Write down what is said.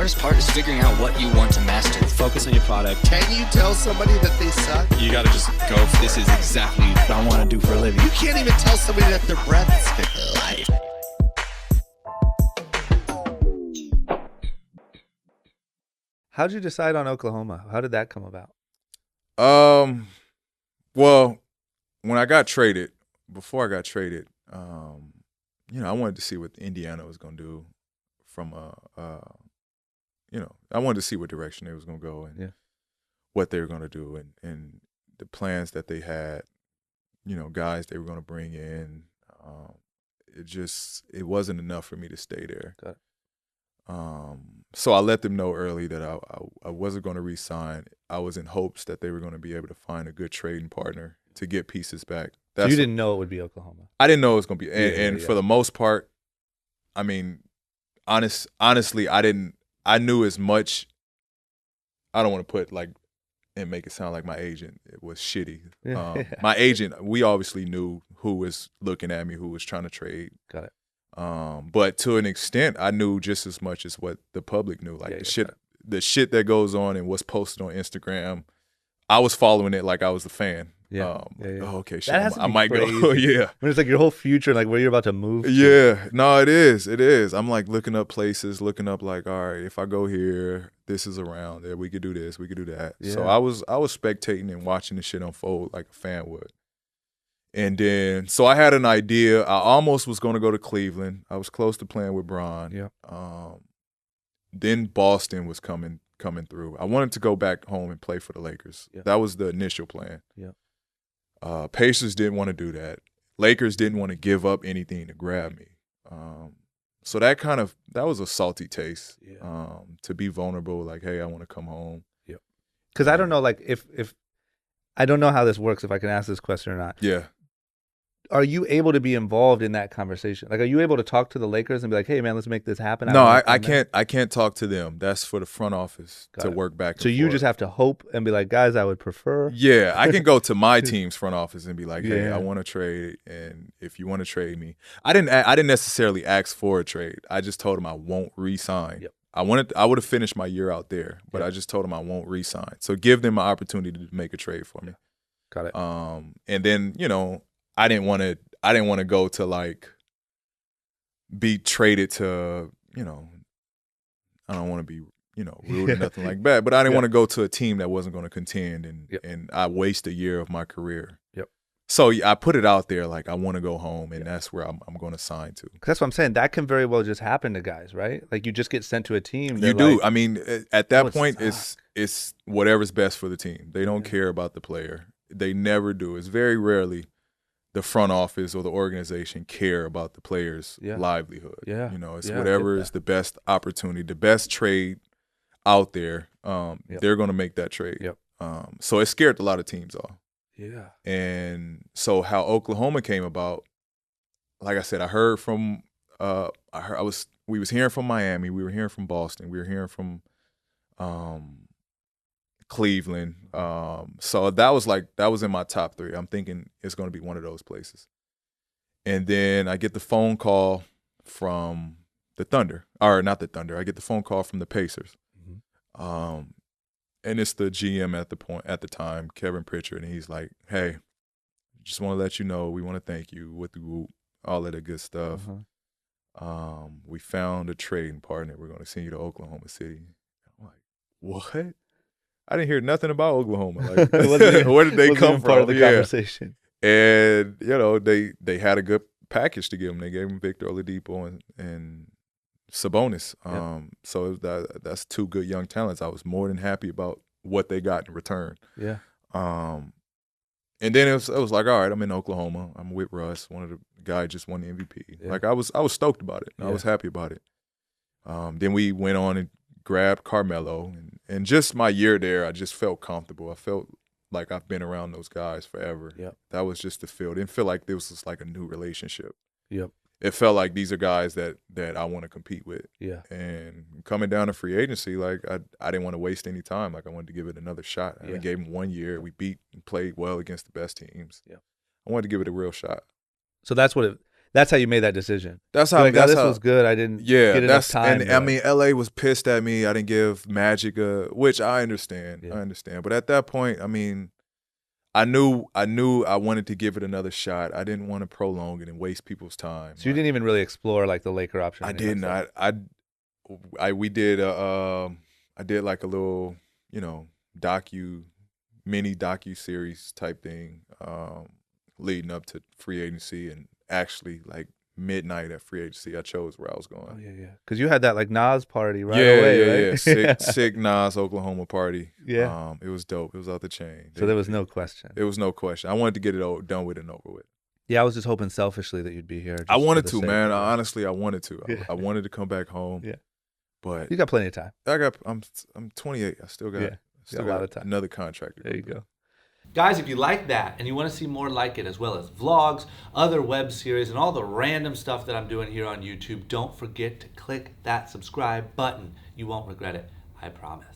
hardest part is figuring out what you want to master. Focus on your product. Can you tell somebody that they suck? You got to just go, this is exactly what I want to do for a living. You can't even tell somebody that their breath is life. How'd you decide on Oklahoma? How did that come about? Well, when I got traded, before I got traded, I wanted to see what Indiana was going to do from I wanted to see what direction they was going to go and what they were going to do and the plans that they had, guys they were going to bring in. It wasn't enough for me to stay there. Got it. So I let them know early that I wasn't going to re-sign. I was in hopes that they were going to be able to find a good trading partner to get pieces back. So you didn't know it would be Oklahoma? I didn't know it was going to be. And for the most part, I mean, honestly, I knew as much. I don't want to put and make it sound like my agent it was shitty. My agent, we obviously knew who was looking at me, who was trying to trade. Got it. But to an extent, I knew just as much as what the public knew. The shit that goes on and what's posted on Instagram, I was following it like I was a fan. Yeah. Oh, okay, shit. That has to I be might crazy. go. Yeah. When it's like your whole future, like where you're about to move. Yeah. No, it is. It is. I'm looking up places, looking up all right, if I go here, this is around there. We could do this. We could do that. Yeah. So I was spectating and watching the shit unfold like a fan would. And then, so I had an idea. I almost was going to go to Cleveland. I was close to playing with Bron. Yeah. Then Boston was coming through. I wanted to go back home and play for the Lakers. Yeah. That was the initial plan. Yeah. Pacers didn't want to do that. Lakers didn't want to give up anything to grab me. So that was a salty taste. Yeah. To be vulnerable, hey, I want to come home. Yep. Because I don't know, if I don't know how this works, if I can ask this question or not. Yeah. Are you able to be involved in that conversation? Are you able to talk to the Lakers and be like, "Hey, man, let's make this happen"? No, I can't. I can't talk to them. That's for the front office to work back. And so you forth. just have to hope and be like, "Guys, I would prefer." Yeah, I can go to my team's front office and be like, "Hey, Yeah. I want to trade, and if you want to trade me," I didn't necessarily ask for a trade. I just told them I won't re-sign. Yep. I would have finished my year out there, but I just told them I won't re-sign. So give them an opportunity to make a trade for me. Got it. And then I didn't want to go to be traded to I don't want to be rude or nothing like that, but I didn't want to go to a team that wasn't going to contend and I waste a year of my career. Yep. So I put it out there I want to go home, and that's where I'm going to sign to. That's what I'm saying. That can very well just happen to guys, right? You just get sent to a team. You do. I mean, at that it point, sucks. it's whatever's best for the team. They don't care about the player. They never do. It's very rarely the front office or the organization care about the player's livelihood. Yeah. It's whatever is the best opportunity, the best trade out there. They're going to make that trade. Yep. So it scared a lot of teams off. Yeah. And so how Oklahoma came about, like I said, I heard from we was hearing from Miami, we were hearing from Boston, we were hearing from Cleveland. So that was in my top 3. I'm thinking it's going to be one of those places. And then I get the phone call from the Thunder, or not the Thunder. I get the phone call from the Pacers. Mm-hmm. And it's the GM at the time, Kevin Pritchard, and he's like, "Hey, just want to let you know we want to thank you with the whoop, all of the good stuff. Uh-huh. We found a trading partner. We're going to send you to Oklahoma City." I'm like, "What?" I didn't hear nothing about Oklahoma. Where did they come from? Part of the conversation. And they had a good package to give him. They gave him Victor Oladipo and Sabonis. So that's 2 good young talents. I was more than happy about what they got in return. Yeah. And then it was like, all right, I'm in Oklahoma. I'm with Russ. One of the guys just won the MVP. Yeah. I was stoked about it. I was happy about it. Then we went on and grabbed Carmelo, and just my year there, I just felt comfortable. I felt like I've been around those guys forever. Yep. That was just the feel. It didn't feel like this was a new relationship. Yep. It felt like these are guys that I want to compete with. Yeah. And coming down to free agency, I didn't want to waste any time. I wanted to give it another shot. I gave him 1 year. We beat and played well against the best teams. Yeah. I wanted to give it a real shot. So that's what That's how you made that decision. That's You're how. like, That's this how. was good. I didn't Yeah, get enough time. and I mean, LA was pissed at me. I didn't give Magic which I understand. Yeah. I understand. But at that point, I mean, I knew I wanted to give it another shot. I didn't want to prolong it and waste people's time. So you didn't even really explore like the Laker option. I or anything didn't. like that? We did I did like a little, mini docu series type thing, leading up to free agency, and actually like midnight at free agency, I chose where I was going. Oh yeah. Because you had that like Nas party right yeah, away, right? yeah. Sick Nas Oklahoma party. Yeah. It was dope. It was out the chain. So there was no question. It was no question. I wanted to get it done with and over with. Yeah, I was just hoping selfishly that you'd be here. I just wanted for the to, sake man. of it. Honestly, I wanted to. Yeah. I wanted to come back home. Yeah. But You got plenty of time. I'm 28. I still got, Yeah. still Got a lot of time. another contract. to There you do. go. Guys, if you like that and you want to see more like it, as well as vlogs, other web series, and all the random stuff that I'm doing here on YouTube, don't forget to click that subscribe button. You won't regret it, I promise.